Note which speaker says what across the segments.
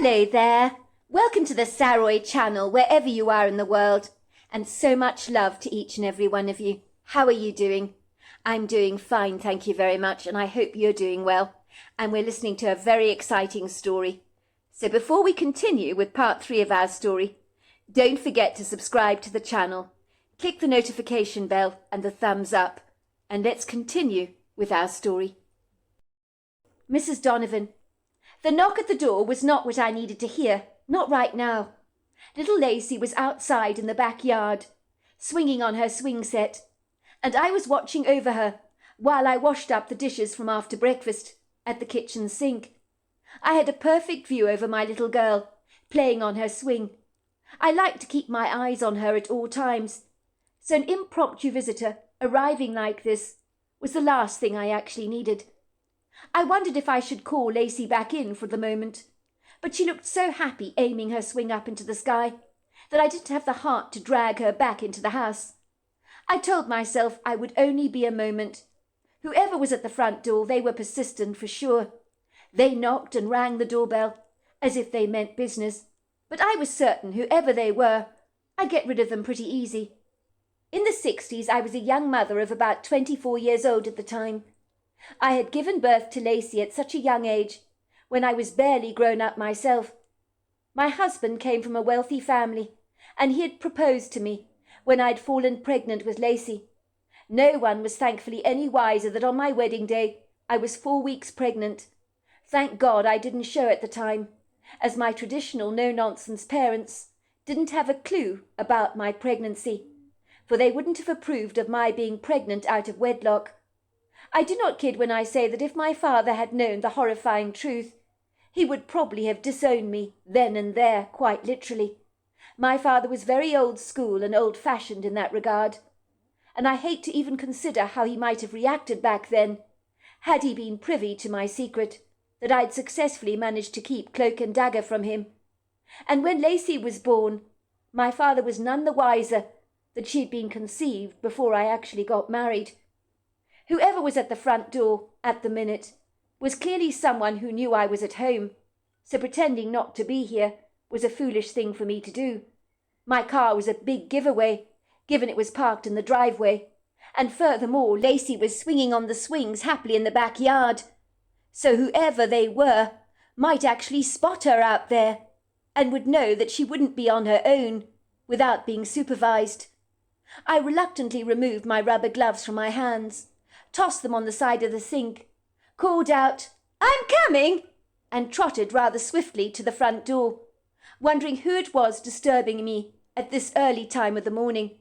Speaker 1: Hello there. Welcome to the Saroy channel, wherever you are in the world. And so much love to each and every one of you. How are you doing? I'm doing fine, thank you very much, and I hope you're doing well. And we're listening to a very exciting story. So before we continue with part 3 of our story, don't forget to subscribe to the channel. Click the notification bell and the thumbs up. And let's continue with our story. Mrs. Donovan. The knock at the door was not what I needed to hear, not right now. Little Lacey was outside in the backyard, swinging on her swing set, and I was watching over her while I washed up the dishes from after breakfast at the kitchen sink. I had a perfect view over my little girl, playing on her swing. I like to keep my eyes on her at all times, so an impromptu visitor arriving like this was the last thing I actually needed. I wondered if I should call Lacey back in for the moment, but she looked so happy aiming her swing up into the sky that I didn't have the heart to drag her back into the house. I told myself I would only be a moment. Whoever was at the front door, they were persistent for sure. They knocked and rang the doorbell, as if they meant business, but I was certain whoever they were, I'd get rid of them pretty easy. In the 60s, I was a young mother of about 24 years old at the time. I had given birth to Lacey at such a young age, when I was barely grown up myself. My husband came from a wealthy family, and he had proposed to me when I'd fallen pregnant with Lacey. No one was thankfully any wiser that on my wedding day I was 4 weeks pregnant. Thank God I didn't show at the time, as my traditional no-nonsense parents didn't have a clue about my pregnancy, for they wouldn't have approved of my being pregnant out of wedlock. I do not kid when I say that if my father had known the horrifying truth, he would probably have disowned me then and there, quite literally. My father was very old school and old-fashioned in that regard, and I hate to even consider how he might have reacted back then, had he been privy to my secret that I'd successfully managed to keep cloak and dagger from him. And when Lacey was born, my father was none the wiser that she'd been conceived before I actually got married. Whoever was at the front door at the minute was clearly someone who knew I was at home, so pretending not to be here was a foolish thing for me to do. My car was a big giveaway, given it was parked in the driveway, and furthermore Lacey was swinging on the swings happily in the backyard, so whoever they were might actually spot her out there, and would know that she wouldn't be on her own without being supervised. I reluctantly removed my rubber gloves from my hands, tossed them on the side of the sink, called out, "I'm coming!" and trotted rather swiftly to the front door, wondering who it was disturbing me at this early time of the morning.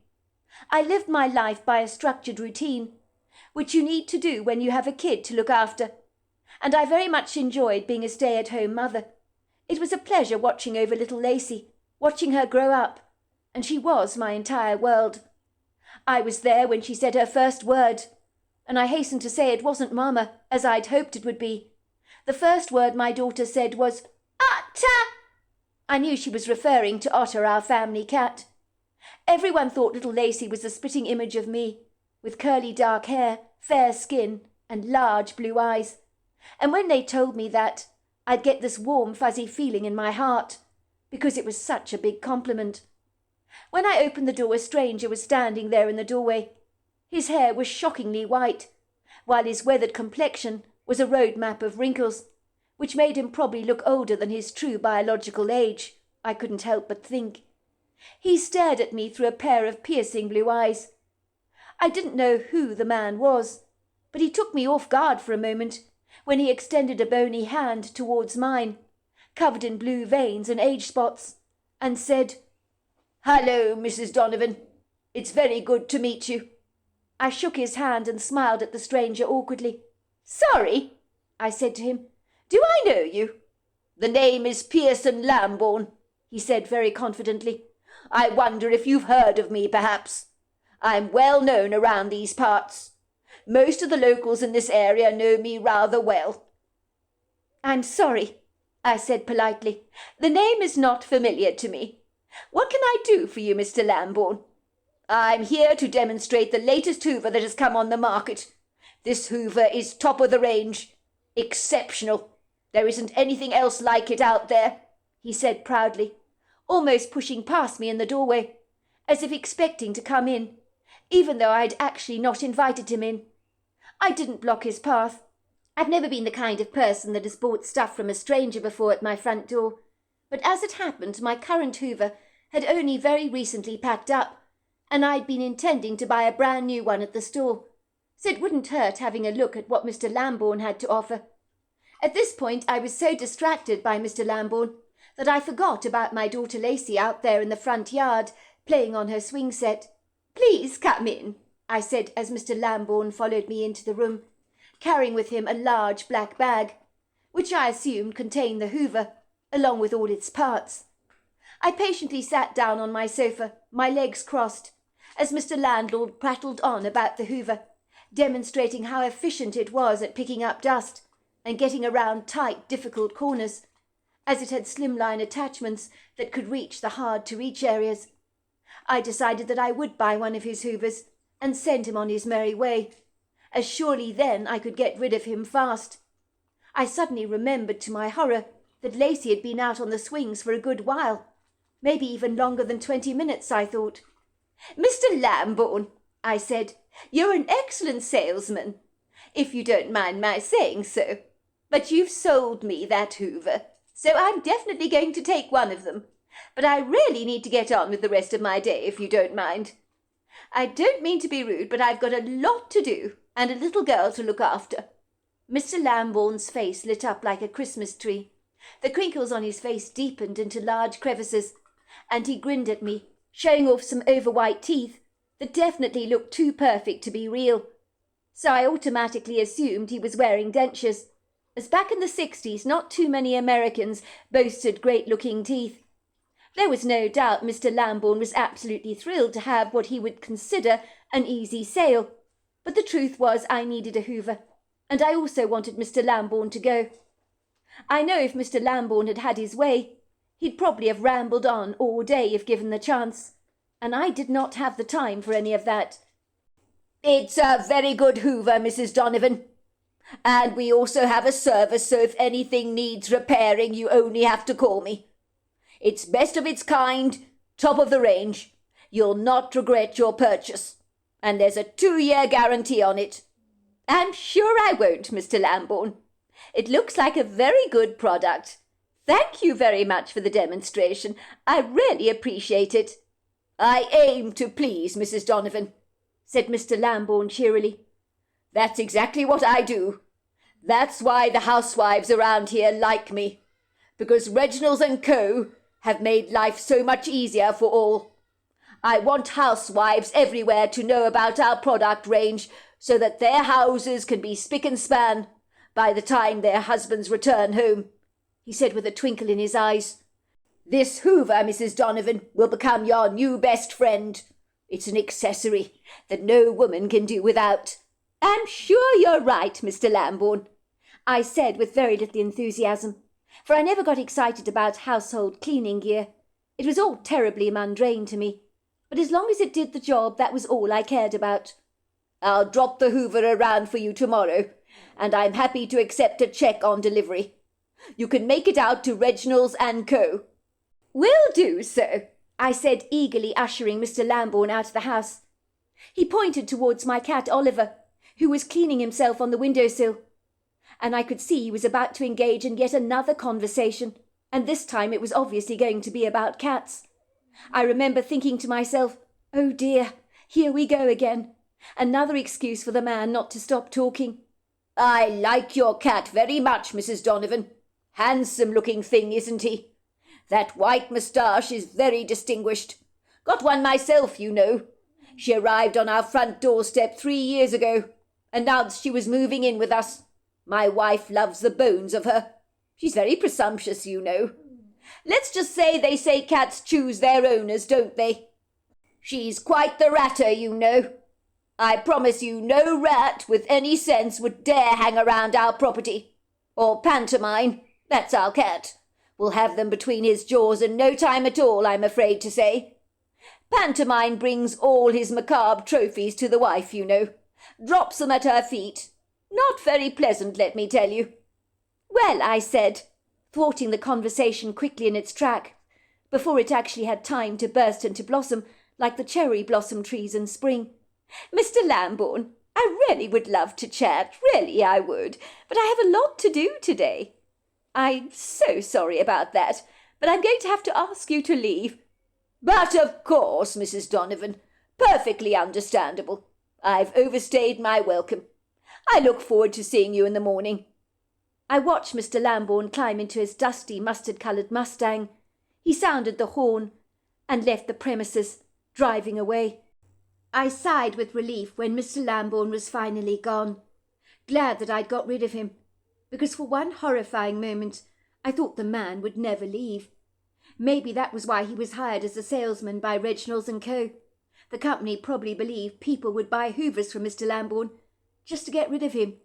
Speaker 1: I lived my life by a structured routine, which you need to do when you have a kid to look after, and I very much enjoyed being a stay-at-home mother. It was a pleasure watching over little Lacey, watching her grow up, and she was my entire world. I was there when she said her first word, and I hasten to say it wasn't Mama, as I'd hoped it would be. The first word my daughter said was, "Otter!" I knew she was referring to Otter, our family cat. Everyone thought little Lacey was the spitting image of me, with curly dark hair, fair skin, and large blue eyes. And when they told me that, I'd get this warm, fuzzy feeling in my heart, because it was such a big compliment. When I opened the door, a stranger was standing there in the doorway. His hair was shockingly white, while his weathered complexion was a road map of wrinkles, which made him probably look older than his true biological age, I couldn't help but think. He stared at me through a pair of piercing blue eyes. I didn't know who the man was, but he took me off guard for a moment when he extended a bony hand towards mine, covered in blue veins and age spots, and said, "Hello, Mrs. Donovan. It's very good to meet you." I shook his hand and smiled at the stranger awkwardly. "Sorry," I said to him. "Do I know you?" "The name is Pearson Lambourne," he said very confidently. "I wonder if you've heard of me, perhaps. I'm well known around these parts. Most of the locals in this area know me rather well." "I'm sorry," I said politely. "The name is not familiar to me. What can I do for you, Mr. Lambourne?" "I'm here to demonstrate the latest Hoover that has come on the market. This Hoover is top of the range. Exceptional. There isn't anything else like it out there. he said proudly, almost pushing past me in the doorway, as if expecting to come in, even though I'd actually not invited him in. I didn't block his path. I've never been the kind of person that has bought stuff from a stranger before at my front door, but as it happened, my current Hoover had only very recently packed up, and I'd been intending to buy a brand new one at the store, so it wouldn't hurt having a look at what Mr. Lambourne had to offer. At this point I was so distracted by Mr. Lambourne that I forgot about my daughter Lacey out there in the front yard playing on her swing set. "Please come in," I said as Mr. Lambourne followed me into the room, carrying with him a large black bag, which I assumed contained the Hoover, along with all its parts. I patiently sat down on my sofa, my legs crossed, as Mr. Landlord prattled on about the Hoover, demonstrating how efficient it was at picking up dust and getting around tight, difficult corners, as it had slimline attachments that could reach the hard-to-reach areas. I decided that I would buy one of his Hoovers and send him on his merry way, as surely then I could get rid of him fast. I suddenly remembered to my horror that Lacey had been out on the swings for a good while, maybe even longer than 20 minutes, I thought. "Mr. Lambourne," I said, "you're an excellent salesman, if you don't mind my saying so, but you've sold me that Hoover, so I'm definitely going to take one of them, but I really need to get on with the rest of my day, if you don't mind. I don't mean to be rude, but I've got a lot to do and a little girl to look after." Mr. Lambourne's face lit up like a Christmas tree. The crinkles on his face deepened into large crevices, and he grinned at me, showing off some over-white teeth that definitely looked too perfect to be real. So I automatically assumed he was wearing dentures, as back in the 60s not too many Americans boasted great-looking teeth. There was no doubt Mr. Lambourne was absolutely thrilled to have what he would consider an easy sale, but the truth was I needed a Hoover, and I also wanted Mr. Lambourne to go. I know if Mr. Lambourne had had his way, he'd probably have rambled on all day if given the chance, and I did not have the time for any of that. "It's a very good Hoover, Mrs. Donovan, and we also have a service, so if anything needs repairing, you only have to call me. It's best of its kind, top of the range. You'll not regret your purchase, and there's a 2-year guarantee on it." "I'm sure I won't, Mr. Lambourne. It looks like a very good product. Thank you very much for the demonstration. I really appreciate it." "I aim to please, Mrs. Donovan," said Mr. Lambourne cheerily. "That's exactly what I do. That's why the housewives around here like me, because Reginald's and Co. have made life so much easier for all. I want housewives everywhere to know about our product range so that their houses can be spick and span by the time their husbands return home," he said with a twinkle in his eyes. "This Hoover, Mrs. Donovan, will become your new best friend. It's an accessory that no woman can do without." "I'm sure you're right, Mr. Lambourne," I said with very little enthusiasm, for I never got excited about household cleaning gear. It was all terribly mundane to me, but as long as it did the job, that was all I cared about. "I'll drop the Hoover around for you tomorrow, and I'm happy to accept a check on delivery. You can make it out to Reginald's and Co." "Will do, sir," I said, eagerly ushering Mr. Lambourne out of the house. He pointed towards my cat Oliver, who was cleaning himself on the windowsill, and I could see he was about to engage in yet another conversation, and this time it was obviously going to be about cats. I remember thinking to myself, "Oh dear, here we go again. Another excuse for the man not to stop talking." "I like your cat very much, Mrs. Donovan. Handsome-looking thing, isn't he? That white moustache is very distinguished. Got one myself, you know. She arrived on our front doorstep 3 years ago. Announced she was moving in with us. My wife loves the bones of her. She's very presumptuous, you know. Let's just say they say cats choose their owners, don't they? She's quite the ratter, you know. I promise you no rat with any sense would dare hang around our property. Or Pantomime, that's our cat. Will have them between his jaws in no time at all, I'm afraid to say. Pantomime brings all his macabre trophies to the wife, you know. Drops them at her feet. Not very pleasant, let me tell you." "Well," I said, thwarting the conversation quickly in its track, before it actually had time to burst into blossom like the cherry blossom trees in spring. "Mr. Lambourne, I really would love to chat, really I would, but I have a lot to do today." "I'm so sorry about that, but I'm going to have to ask you to leave." "But of course, Mrs. Donovan, perfectly understandable. I've overstayed my welcome. I look forward to seeing you in the morning." I watched Mr. Lambourne climb into his dusty mustard-coloured Mustang. He sounded the horn and left the premises, driving away. I sighed with relief when Mr. Lambourne was finally gone, glad that I'd got rid of him, because for one horrifying moment I thought the man would never leave. Maybe that was why he was hired as a salesman by Reginald's & Co. The company probably believed people would buy hoovers from Mr. Lambourne just to get rid of him,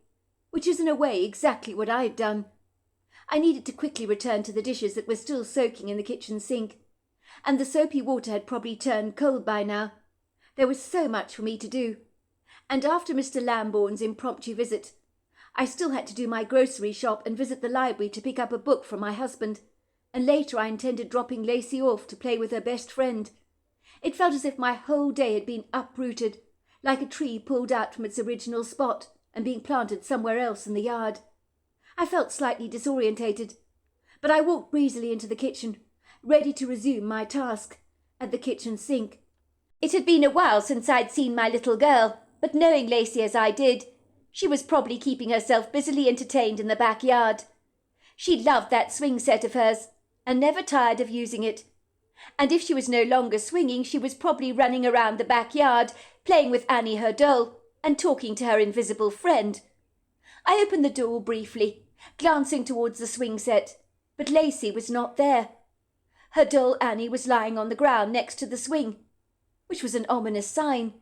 Speaker 1: which is in a way exactly what I'd done. I needed to quickly return to the dishes that were still soaking in the kitchen sink, and the soapy water had probably turned cold by now. There was so much for me to do, and after Mr. Lambourne's impromptu visit, I still had to do my grocery shop and visit the library to pick up a book from my husband, and later I intended dropping Lacey off to play with her best friend. It felt as if my whole day had been uprooted, like a tree pulled out from its original spot and being planted somewhere else in the yard. I felt slightly disorientated, but I walked breezily into the kitchen, ready to resume my task at the kitchen sink. It had been a while since I'd seen my little girl, but knowing Lacey as I did, she was probably keeping herself busily entertained in the backyard. She loved that swing set of hers, and never tired of using it. And if she was no longer swinging, she was probably running around the backyard, playing with Annie, her doll, and talking to her invisible friend. I opened the door briefly, glancing towards the swing set, but Lacey was not there. Her doll Annie was lying on the ground next to the swing, which was an ominous sign.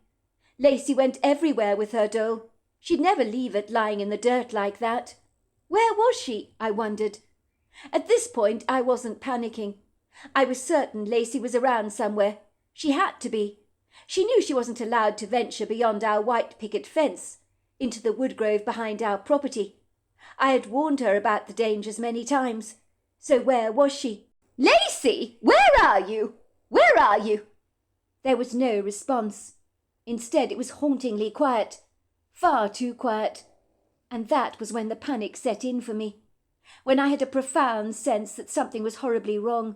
Speaker 1: Lacey went everywhere with her doll. She'd never leave it lying in the dirt like that. Where was she, I wondered. At this point, I wasn't panicking. I was certain Lacey was around somewhere. She had to be. She knew she wasn't allowed to venture beyond our white picket fence, into the woodgrove behind our property. I had warned her about the dangers many times. So where was she? "Lacey, where are you? Where are you?" There was no response. Instead, it was hauntingly quiet. Far too quiet. And that was when the panic set in for me, when I had a profound sense that something was horribly wrong.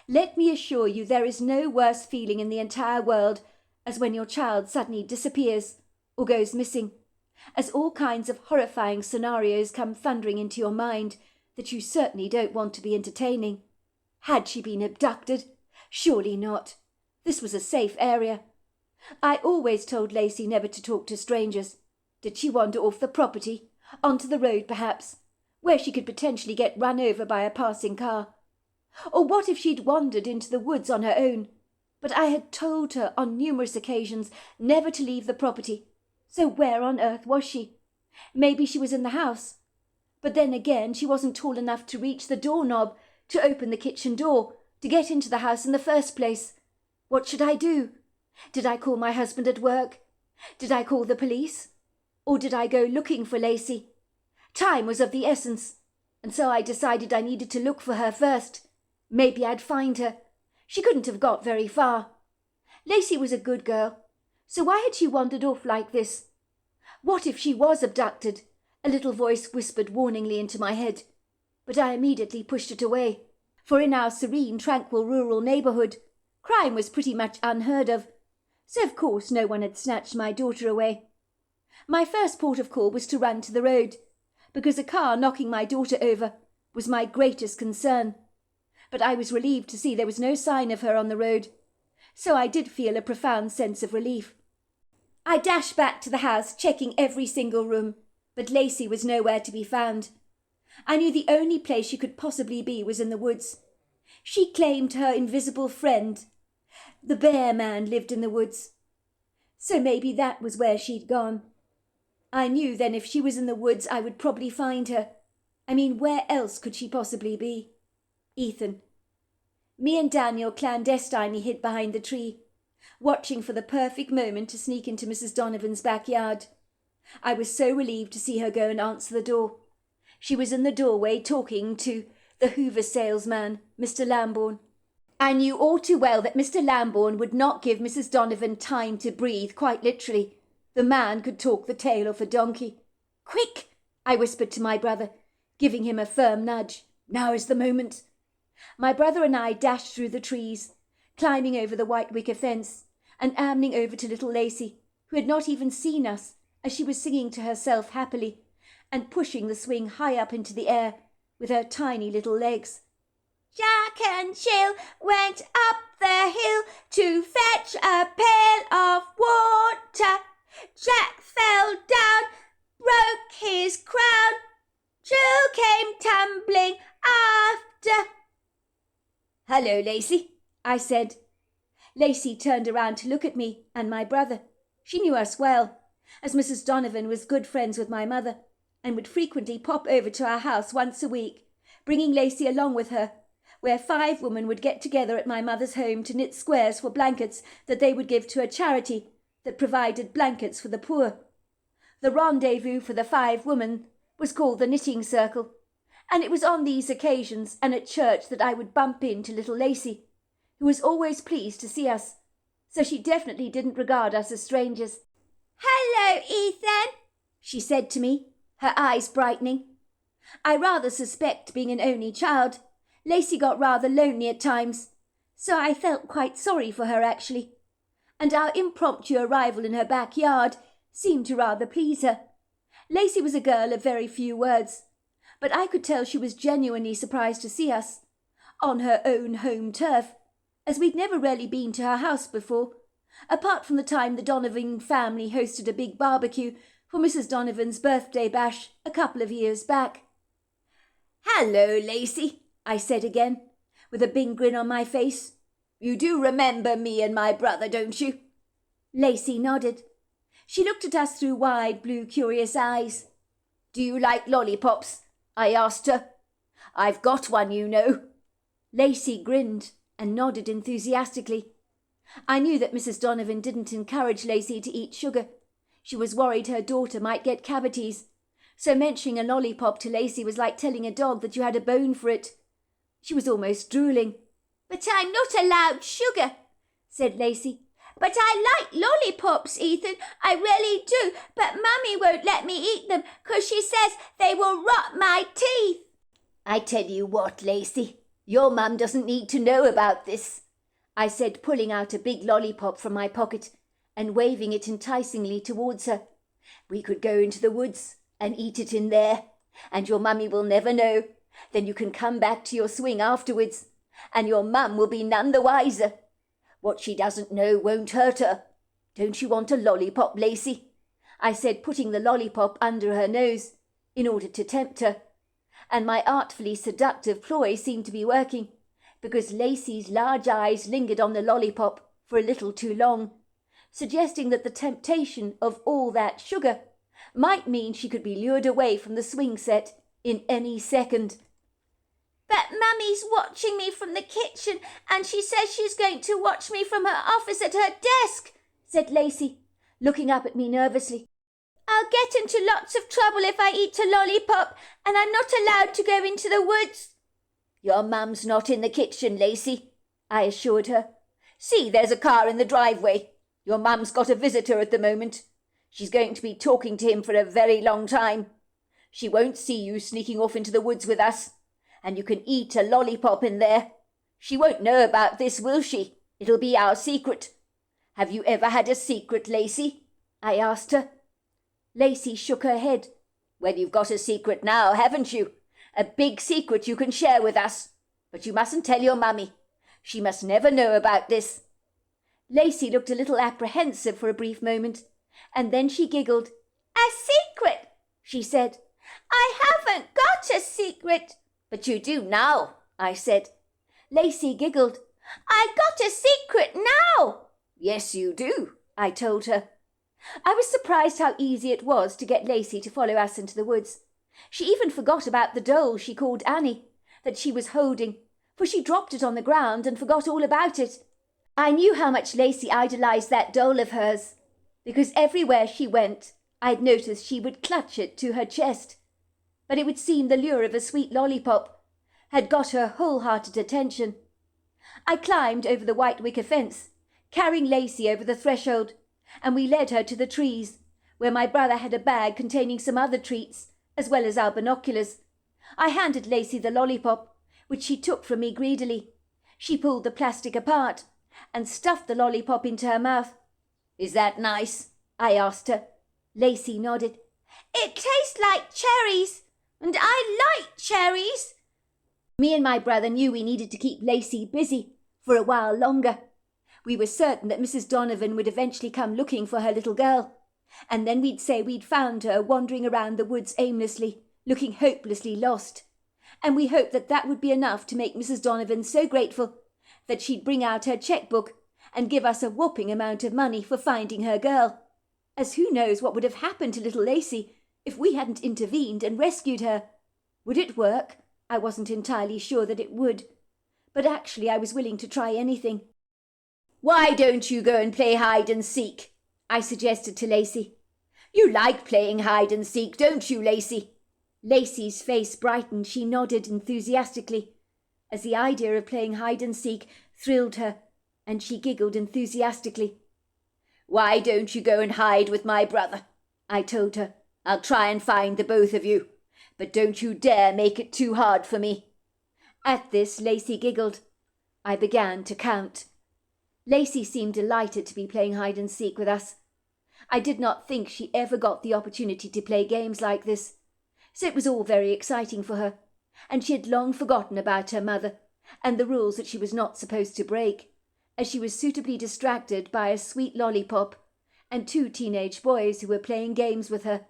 Speaker 1: Let me assure you there is no worse feeling in the entire world as when your child suddenly disappears or goes missing, as all kinds of horrifying scenarios come thundering into your mind that you certainly don't want to be entertaining. Had she been abducted? Surely not. This was a safe area. I always told Lacey never to talk to strangers. Did she wander off the property, onto the road perhaps, where she could potentially get run over by a passing car? Or what if she'd wandered into the woods on her own? But I had told her on numerous occasions never to leave the property. So where on earth was she? Maybe she was in the house. But then again, she wasn't tall enough to reach the doorknob, to open the kitchen door, to get into the house in the first place. What should I do? Did I call my husband at work? Did I call the police? Or did I go looking for Lacey? Time was of the essence, and so I decided I needed to look for her first. Maybe I'd find her. She couldn't have got very far. Lacey was a good girl, so why had she wandered off like this? What if she was abducted? A little voice whispered warningly into my head, but I immediately pushed it away, for in our serene, tranquil rural neighbourhood, crime was pretty much unheard of, so of course no one had snatched my daughter away. My first port of call was to run to the road, because a car knocking my daughter over was my greatest concern. But I was relieved to see there was no sign of her on the road, so I did feel a profound sense of relief. I dashed back to the house, checking every single room, but Lacey was nowhere to be found. I knew the only place she could possibly be was in the woods. She claimed her invisible friend, the bear man, lived in the woods. So maybe that was where she'd gone. I knew then if she was in the woods I would probably find her. I mean, where else could she possibly be? Ethan. Me and Daniel clandestinely hid behind the tree, watching for the perfect moment to sneak into Mrs. Donovan's backyard. I was so relieved to see her go and answer the door. She was in the doorway talking to the Hoover salesman, Mr. Lambourne. I knew all too well that Mr. Lambourne would not give Mrs. Donovan time to breathe, quite literally. The man could talk the tail off a donkey. "Quick!" I whispered to my brother, giving him a firm nudge. "Now is the moment." My brother and I dashed through the trees, climbing over the white wicker fence, and ambling over to little Lacey, who had not even seen us, as she was singing to herself happily, and pushing the swing high up into the air with her tiny little legs. Jack and Jill went up the hill to fetch a pail of water. Jack fell down, broke his crown. Jill came tumbling after. "Hello, Lacey," I said. Lacey turned around to look at me and my brother. She knew us well, as Mrs. Donovan was good friends with my mother, and would frequently pop over to our house once a week, bringing Lacey along with her, where 5 women would get together at my mother's home to knit squares for blankets that they would give to a charity that provided blankets for the poor. The rendezvous for the 5 women was called the Knitting Circle, and it was on these occasions and at church that I would bump into little Lacey, who was always pleased to see us, so she definitely didn't regard us as strangers. "Hello, Ethan," she said to me, her eyes brightening. I rather suspect, being an only child, Lacey got rather lonely at times, so I felt quite sorry for her actually, and our impromptu arrival in her backyard seemed to rather please her. Lacey was a girl of very few words, but I could tell she was genuinely surprised to see us, on her own home turf, as we'd never really been to her house before, apart from the time the Donovan family hosted a big barbecue for Mrs. Donovan's birthday bash a couple of years back. "Hello, Lacey," I said again, with a big grin on my face. "You do remember me and my brother, don't you?" Lacey nodded. She looked at us through wide, blue, curious eyes. "Do you like lollipops?" I asked her. "I've got one, you know." Lacey grinned and nodded enthusiastically. I knew that Mrs. Donovan didn't encourage Lacey to eat sugar. She was worried her daughter might get cavities, so mentioning a lollipop to Lacey was like telling a dog that you had a bone for it. She was almost drooling. "But I'm not allowed sugar," said Lacey. "But I like lollipops, Ethan, I really do, but Mummy won't let me eat them 'cause she says they will rot my teeth." "I tell you what, Lacey, your mum doesn't need to know about this," I said, pulling out a big lollipop from my pocket and waving it enticingly towards her. "We could go into the woods and eat it in there, and your mummy will never know. Then you can come back to your swing afterwards, and your mum will be none the wiser. What she doesn't know won't hurt her. Don't you want a lollipop, Lacey?" I said, putting the lollipop under her nose in order to tempt her. And my artfully seductive ploy seemed to be working, because Lacey's large eyes lingered on the lollipop for a little too long, suggesting that the temptation of all that sugar might mean she could be lured away from the swing set in any second. "But Mummy's watching me from the kitchen, and she says she's going to watch me from her office at her desk," said Lacey, looking up at me nervously. "I'll get into lots of trouble if I eat a lollipop, and I'm not allowed to go into the woods." "Your mum's not in the kitchen, Lacey," I assured her. "See, there's a car in the driveway. Your mum's got a visitor at the moment. She's going to be talking to him for a very long time. She won't see you sneaking off into the woods with us, and you can eat a lollipop in there. She won't know about this, will she? It'll be our secret. Have you ever had a secret, Lacey?" I asked her. Lacey shook her head. "Well, you've got a secret now, haven't you? A big secret you can share with us. But you mustn't tell your mummy. She must never know about this." Lacey looked a little apprehensive for a brief moment, and then she giggled. "A secret?" she said. "I haven't got a secret." "But you do now," I said. Lacey giggled. "I got a secret now." "Yes, you do," I told her. I was surprised how easy it was to get Lacey to follow us into the woods. She even forgot about the doll she called Annie, that she was holding, for she dropped it on the ground and forgot all about it. I knew how much Lacey idolized that doll of hers, because everywhere she went, I'd noticed she would clutch it to her chest. But it would seem the lure of a sweet lollipop, had got her wholehearted attention. I climbed over the white wicker fence, carrying Lacey over the threshold, and we led her to the trees, where my brother had a bag containing some other treats, as well as our binoculars. I handed Lacey the lollipop, which she took from me greedily. She pulled the plastic apart and stuffed the lollipop into her mouth. "Is that nice?" I asked her. Lacey nodded. "It tastes like cherries, and I like cherries." Me and my brother knew we needed to keep Lacey busy for a while longer. We were certain that Mrs. Donovan would eventually come looking for her little girl, and then we'd say we'd found her wandering around the woods aimlessly, looking hopelessly lost. And we hoped that that would be enough to make Mrs. Donovan so grateful that she'd bring out her checkbook and give us a whopping amount of money for finding her girl. As who knows what would have happened to little Lacey if we hadn't intervened and rescued her. Would it work? I wasn't entirely sure that it would, but actually I was willing to try anything. "Why don't you go and play hide and seek?" I suggested to Lacey. "You like playing hide and seek, don't you, Lacey?" Lacey's face brightened. She nodded enthusiastically, as the idea of playing hide and seek thrilled her, and she giggled enthusiastically. "Why don't you go and hide with my brother?" I told her. "I'll try and find the both of you, but don't you dare make it too hard for me." At this, Lacey giggled. I began to count. Lacey seemed delighted to be playing hide and seek with us. I did not think she ever got the opportunity to play games like this, so it was all very exciting for her, and she had long forgotten about her mother and the rules that she was not supposed to break, as she was suitably distracted by a sweet lollipop and 2 teenage boys who were playing games with her.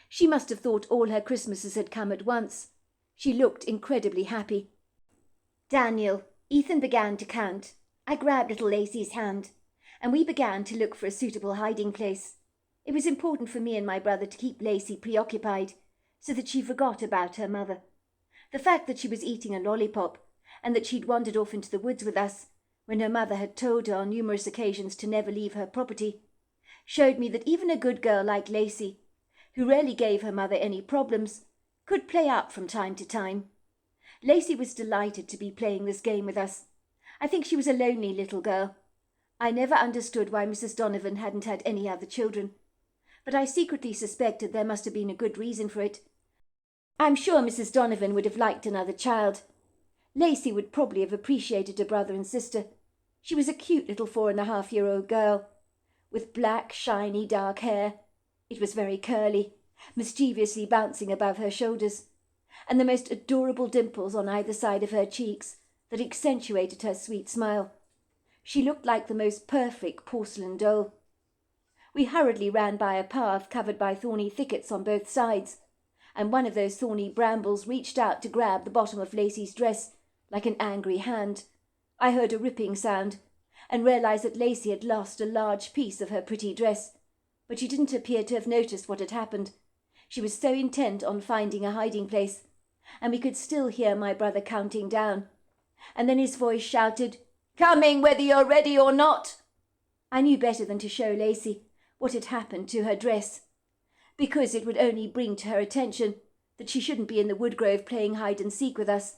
Speaker 1: She must have thought all her Christmases had come at once. She looked incredibly happy. "Daniel," Ethan began to count. I grabbed little Lacey's hand, and we began to look for a suitable hiding place. It was important for me and my brother to keep Lacey preoccupied, so that she forgot about her mother. The fact that she was eating a lollipop, and that she'd wandered off into the woods with us, when her mother had told her on numerous occasions to never leave her property, showed me that even a good girl like Lacey, who rarely gave her mother any problems, could play up from time to time. Lacey was delighted to be playing this game with us. I think she was a lonely little girl. I never understood why Mrs. Donovan hadn't had any other children, but I secretly suspected there must have been a good reason for it. I'm sure Mrs. Donovan would have liked another child. Lacey would probably have appreciated a brother and sister. She was a cute little 4.5-year-old girl, with black, shiny, dark hair. It was very curly, mischievously bouncing above her shoulders, and the most adorable dimples on either side of her cheeks that accentuated her sweet smile. She looked like the most perfect porcelain doll. We hurriedly ran by a path covered by thorny thickets on both sides, and one of those thorny brambles reached out to grab the bottom of Lacey's dress like an angry hand. I heard a ripping sound, and realized that Lacey had lost a large piece of her pretty dress, but she didn't appear to have noticed what had happened. She was so intent on finding a hiding place, and we could still hear my brother counting down. And then his voice shouted, "Coming whether you're ready or not." I knew better than to show Lacey what had happened to her dress, because it would only bring to her attention that she shouldn't be in the woodgrove playing hide and seek with us.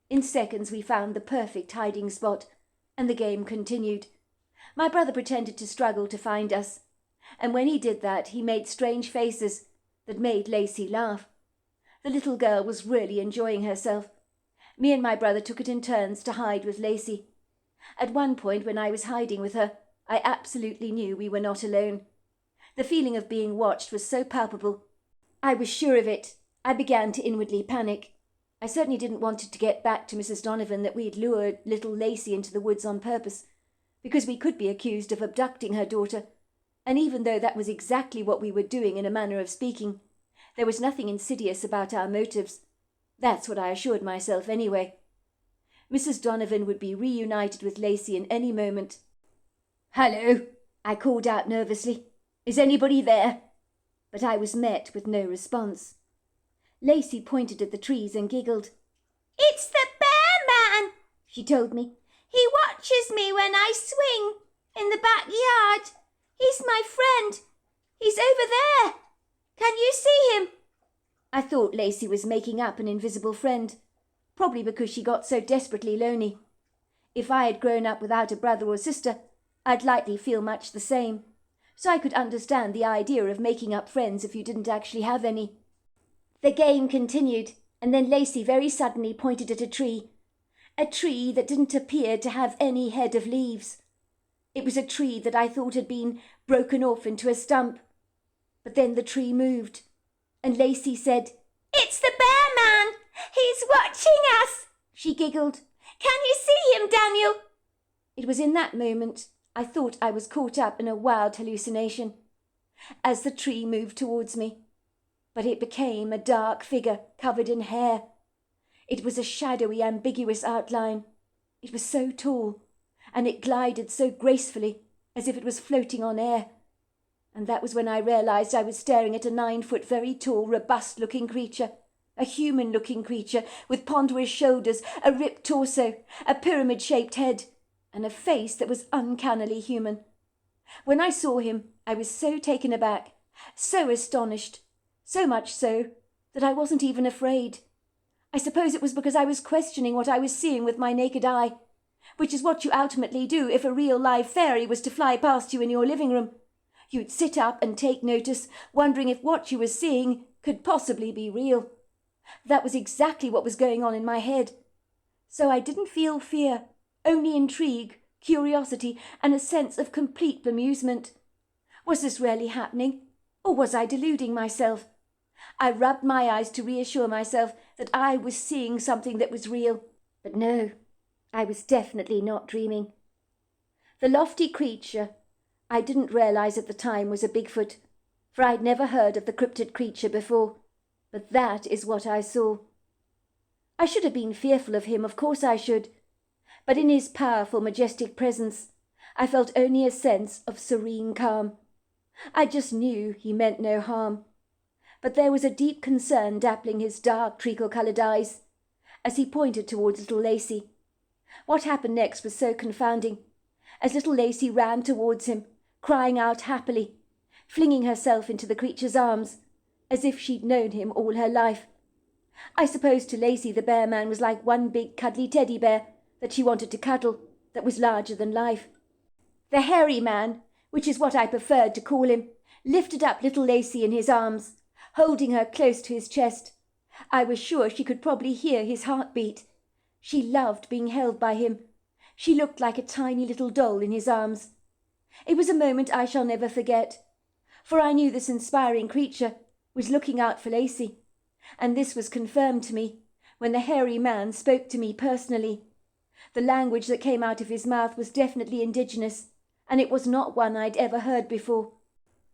Speaker 1: In seconds we found the perfect hiding spot, and the game continued. My brother pretended to struggle to find us, and when he did that he made strange faces that made Lacey laugh. The little girl was really enjoying herself. Me and my brother took it in turns to hide with Lacey. At one point when I was hiding with her, I absolutely knew we were not alone. The feeling of being watched was so palpable. I was sure of it. I began to inwardly panic. I certainly didn't want it to get back to Mrs. Donovan that we'd lured little Lacey into the woods on purpose, because we could be accused of abducting her daughter, and even though that was exactly what we were doing in a manner of speaking, there was nothing insidious about our motives. That's what I assured myself anyway. Mrs. Donovan would be reunited with Lacey in any moment. "Hello," I called out nervously. "Is anybody there?" But I was met with no response. Lacey pointed at the trees and giggled. "It's the bear man," she told me. "He watches me when I swing in the backyard. He's my friend. He's over there. Can you see him?" I thought Lacey was making up an invisible friend, probably because she got so desperately lonely. If I had grown up without a brother or sister, I'd likely feel much the same, so I could understand the idea of making up friends if you didn't actually have any. The game continued, and then Lacey very suddenly pointed at a tree that didn't appear to have any head of leaves. It was a tree that I thought had been broken off into a stump. But then the tree moved, and Lacey said, "It's the bear man! He's watching us!" She giggled. "Can you see him, Daniel?" It was in that moment I thought I was caught up in a wild hallucination, as the tree moved towards me. But it became a dark figure covered in hair. It was a shadowy, ambiguous outline. It was so tall, and it glided so gracefully, as if it was floating on air. And that was when I realized I was staring at a 9-foot, very tall, robust-looking creature, a human-looking creature with ponderous shoulders, a ripped torso, a pyramid-shaped head, and a face that was uncannily human. When I saw him, I was so taken aback, so astonished, so much so that I wasn't even afraid. I suppose it was because I was questioning what I was seeing with my naked eye, which is what you ultimately do if a real live fairy was to fly past you in your living room. You'd sit up and take notice, wondering if what you were seeing could possibly be real. That was exactly what was going on in my head. So I didn't feel fear, only intrigue, curiosity, and a sense of complete bemusement. Was this really happening, or was I deluding myself? I rubbed my eyes to reassure myself that I was seeing something that was real. But no, I was definitely not dreaming. The lofty creature I didn't realize at the time was a Bigfoot, for I'd never heard of the cryptid creature before. But that is what I saw. I should have been fearful of him, of course I should. But in his powerful, majestic presence, I felt only a sense of serene calm. I just knew he meant no harm. But there was a deep concern dappling his dark, treacle-coloured eyes, as he pointed towards little Lacey. What happened next was so confounding, as little Lacey ran towards him, crying out happily, flinging herself into the creature's arms, as if she'd known him all her life. I suppose to Lacey the bear man was like one big cuddly teddy bear that she wanted to cuddle, that was larger than life. The hairy man, which is what I preferred to call him, lifted up little Lacey in his arms, holding her close to his chest. I was sure she could probably hear his heartbeat. She loved being held by him. She looked like a tiny little doll in his arms. It was a moment I shall never forget, for I knew this inspiring creature was looking out for Lacey, and this was confirmed to me when the hairy man spoke to me personally. The language that came out of his mouth was definitely indigenous, and it was not one I'd ever heard before.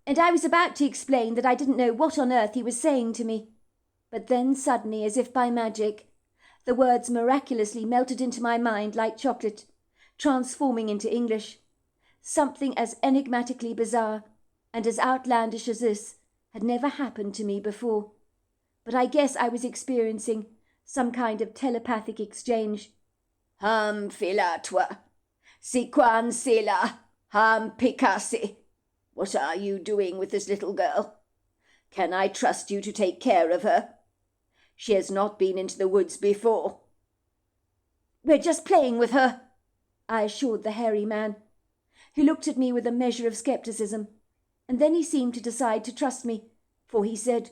Speaker 1: And I was about to explain that I didn't know what on earth he was saying to me. But then suddenly, as if by magic, the words miraculously melted into my mind like chocolate, transforming into English. Something as enigmatically bizarre and as outlandish as this had never happened to me before. But I guess I was experiencing some kind of telepathic exchange. Ham filatwa, siquan sila, ham picasi. What are you doing with this little girl? Can I trust you to take care of her? She has not been into the woods before. We're just playing with her, I assured the hairy man, who looked at me with a measure of scepticism, and then he seemed to decide to trust me, for he said,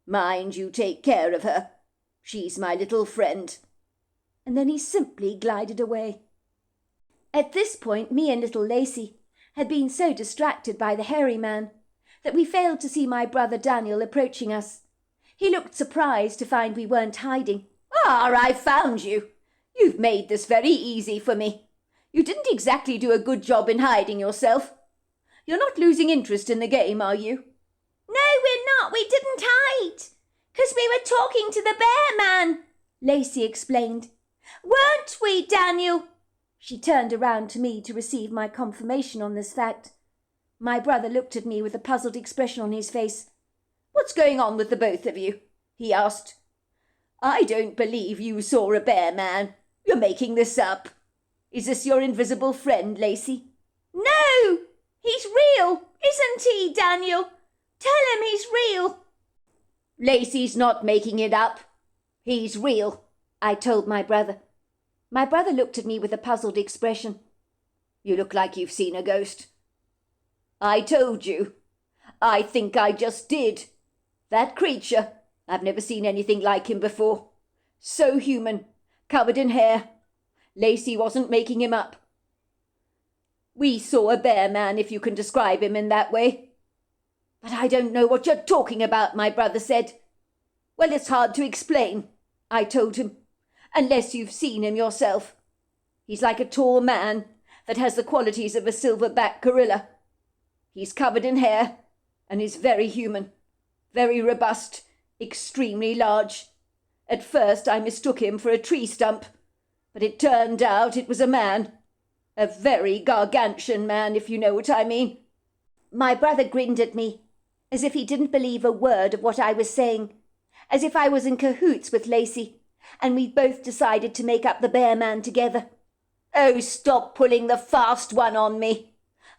Speaker 1: "Mind you take care of her. She's my little friend." And then he simply glided away. At this point, me and little Lacey had been so distracted by the hairy man that we failed to see my brother Daniel approaching us. He looked surprised to find we weren't hiding. "Ah, I've found you. You've made this very easy for me. You didn't exactly do a good job in hiding yourself. You're not losing interest in the game, are you?" "No, we're not. We didn't hide. 'Cause we were talking to the bear man," Lacey explained. "Weren't we, Daniel?" She turned around to me to receive my confirmation on this fact. My brother looked at me with a puzzled expression on his face. "What's going on with the both of you?" he asked. "I don't believe you saw a bear man. You're making this up. Is this your invisible friend, Lacey?" "No, he's real, isn't he, Daniel? Tell him he's real." "Lacey's not making it up. He's real. I told my brother. My brother looked at me with a puzzled expression.
Speaker 2: You look like you've seen a ghost. I told you. I think I just did. That creature, I've never seen anything like him before. So human, covered in hair. Lacey wasn't making him up. We saw a bear man, if you can describe him in that way. But I don't know what you're talking about, my brother said. Well, it's hard to explain, I told him, unless you've seen him yourself. He's like a tall man that has the qualities of a silverback gorilla. He's covered in hair and is very human, very robust, extremely large. At first I mistook him for a tree stump, but it turned out it was a man. A very gargantuan man, if you know what I mean. My brother grinned at me, as if he didn't believe a word of what I was saying, as if I was in cahoots with Lacey, and we'd both decided to make up the bear man together. Oh, stop pulling the fast one on me.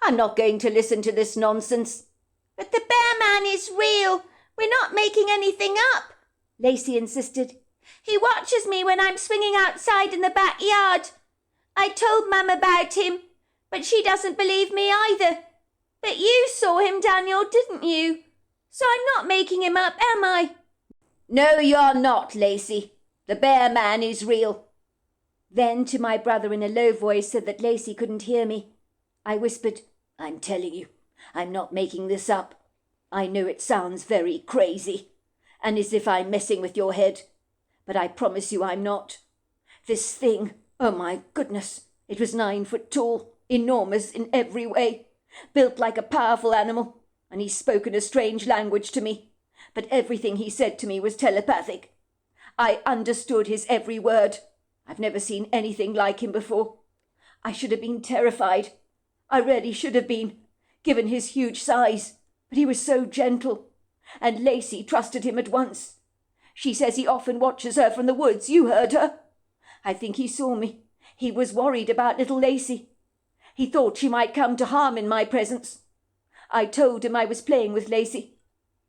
Speaker 2: I'm not going to listen to this nonsense.
Speaker 1: But the bear man is real. We're not making anything up, Lacey insisted. He watches me when I'm swinging outside in the backyard. I told Mum about him, but she doesn't believe me either. But you saw him, Daniel, didn't you? So I'm not making him up, am I?
Speaker 2: No, you're not, Lacey. The bear man is real.
Speaker 1: Then, to my brother in a low voice so that Lacey couldn't hear me, I whispered,
Speaker 2: I'm telling you, I'm not making this up. I know it sounds very crazy, and as if I'm messing with your head, but I promise you I'm not. This thing, oh my goodness, it was 9 foot tall, enormous in every way, built like a powerful animal, and he spoke in a strange language to me, but everything he said to me was telepathic. I understood his every word. I've never seen anything like him before. I should have been terrified. I really should have been, given his huge size, but he was so gentle, and Lacey trusted him at once. She says he often watches her from the woods. You heard her. I think he saw me. He was worried about little Lacey. He thought she might come to harm in my presence. I told him I was playing with Lacey.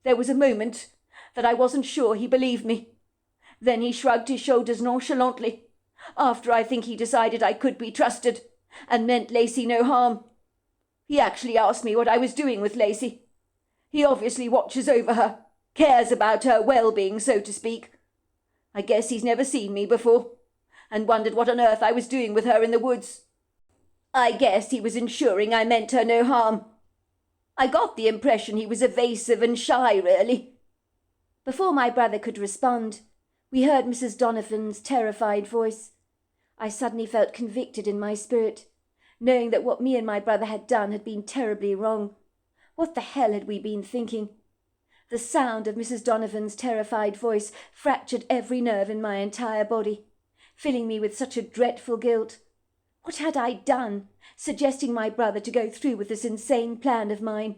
Speaker 2: There was a moment that I wasn't sure he believed me. Then he shrugged his shoulders nonchalantly, after I think he decided I could be trusted, and meant Lacey no harm. He actually asked me what I was doing with Lacey. He obviously watches over her, cares about her well-being, so to speak. I guess he's never seen me before, and wondered what on earth I was doing with her in the woods. I guess he was ensuring I meant her no harm. I got the impression he was evasive and shy, really.
Speaker 1: Before my brother could respond, we heard Mrs. Donovan's terrified voice. I suddenly felt convicted in my spirit, knowing that what me and my brother had done had been terribly wrong. What the hell had we been thinking? The sound of Mrs. Donovan's terrified voice fractured every nerve in my entire body, filling me with such a dreadful guilt. What had I done, suggesting my brother to go through with this insane plan of mine?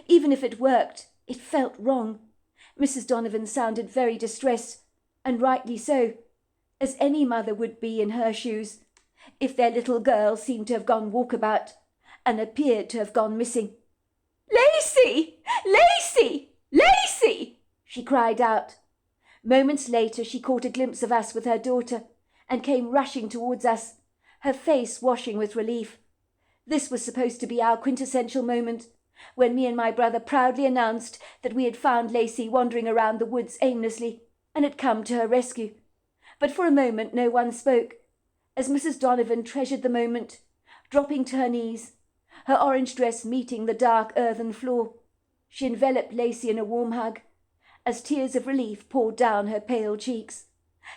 Speaker 1: Even if it worked, it felt wrong. Mrs. Donovan sounded very distressed, and rightly so, as any mother would be in her shoes, if their little girl seemed to have gone walkabout, and appeared to have gone missing. "Lacey! Lacey! Lacey!" she cried out. Moments later she caught a glimpse of us with her daughter, and came rushing towards us, her face washing with relief. This was supposed to be our quintessential moment, when me and my brother proudly announced that we had found Lacey wandering around the woods aimlessly, and had come to her rescue. But for a moment no one spoke, as Mrs. Donovan treasured the moment, dropping to her knees, her orange dress meeting the dark earthen floor. She enveloped Lacey in a warm hug, as tears of relief poured down her pale cheeks.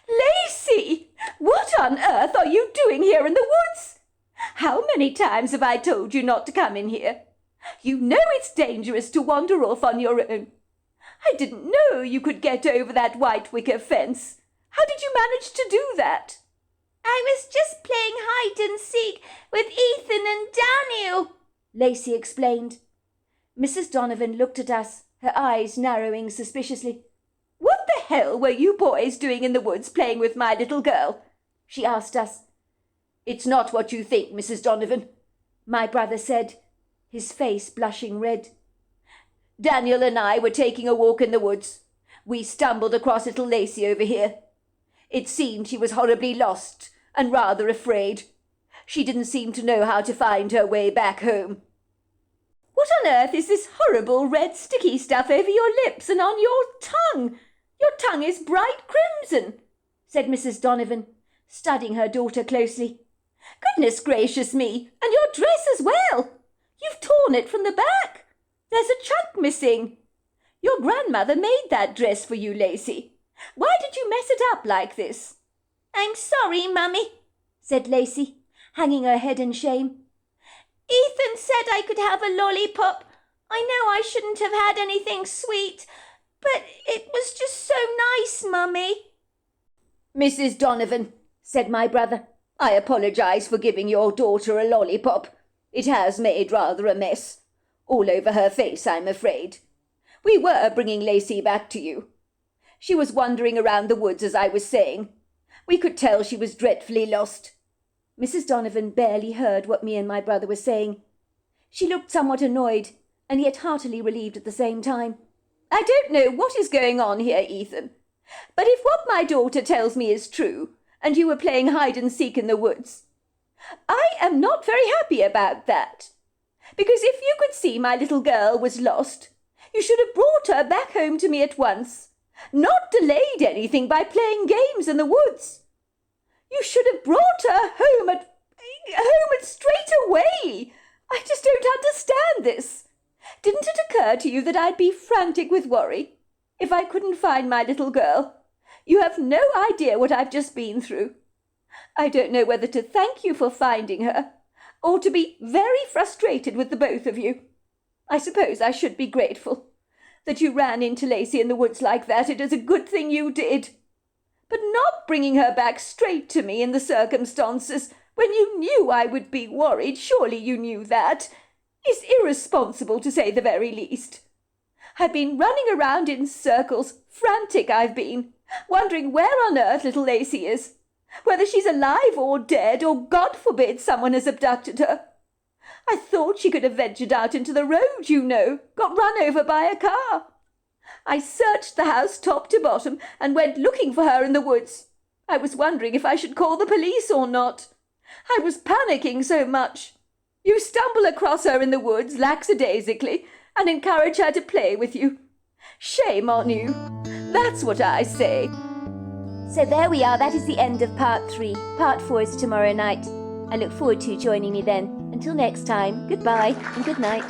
Speaker 1: "Lacey! What on earth are you doing here in the woods? How many times have I told you not to come in here? You know it's dangerous to wander off on your own. I didn't know you could get over that white wicker fence. How did you manage to do that?" "I was just playing hide and seek with Ethan and Daniel," Lacey explained. Mrs. Donovan looked at us, her eyes narrowing suspiciously. "What the hell were you boys doing in the woods playing with my little girl?" she asked us. "It's not what you think, Mrs. Donovan," my brother said, his face blushing red. "Daniel and I were taking a walk in the woods. We stumbled across little Lacey over here.
Speaker 2: It seemed she was horribly lost and rather afraid. She didn't seem to know how to find her way back home.
Speaker 1: What on earth is this horrible red sticky stuff over your lips and on your tongue? Your tongue is bright crimson, said Mrs. Donovan, studying her daughter closely. Goodness gracious me, and your dress as well. You've torn it from the back. There's a chunk missing. Your grandmother made that dress for you, Lacey. Why did you mess it up like this?
Speaker 2: I'm sorry, Mummy, said Lacey, hanging her head in shame. Ethan said I could have a lollipop. I know I shouldn't have had anything sweet, but it was just so nice, Mummy.
Speaker 1: Mrs. Donovan, said my brother, I apologise for giving your daughter a lollipop. It has made rather a mess. All over her face, I'm afraid. We were bringing Lacey back to you. She was wandering around the woods, as I was saying. We could tell she was dreadfully lost. Mrs. Donovan barely heard what me and my brother were saying. She looked somewhat annoyed, and yet heartily relieved at the same time. I don't know what is going on here, Ethan, but if what my daughter tells me is true, and you were playing hide-and-seek in the woods, I am not very happy about that. Because if you could see my little girl was lost, you should have brought her back home to me at once, not delayed anything by playing games in the woods. You should have brought her home at straight away. I just don't understand this. Didn't it occur to you that I'd be frantic with worry if I couldn't find my little girl? You have no idea what I've just been through. I don't know whether to thank you for finding her or to be very frustrated with the both of you. I suppose I should be grateful that you ran into Lacey in the woods like that. It is a good thing you did. But not bringing her back straight to me in the circumstances when you knew I would be worried, surely you knew that, is irresponsible to say the very least. I've been running around in circles, frantic I've been, wondering where on earth little Lacey is, whether she's alive or dead, or God forbid someone has abducted her. I thought she could have ventured out into the road, you know, got run over by a car. I searched the house top to bottom and went looking for her in the woods. I was wondering if I should call the police or not. I was panicking so much. You stumble across her in the woods lackadaisically and encourage her to play with you. Shame on you. That's what I say. So there we are. That is the end of part 3. Part 4 is tomorrow night. I look forward to you joining me then. Until next time, goodbye and good night.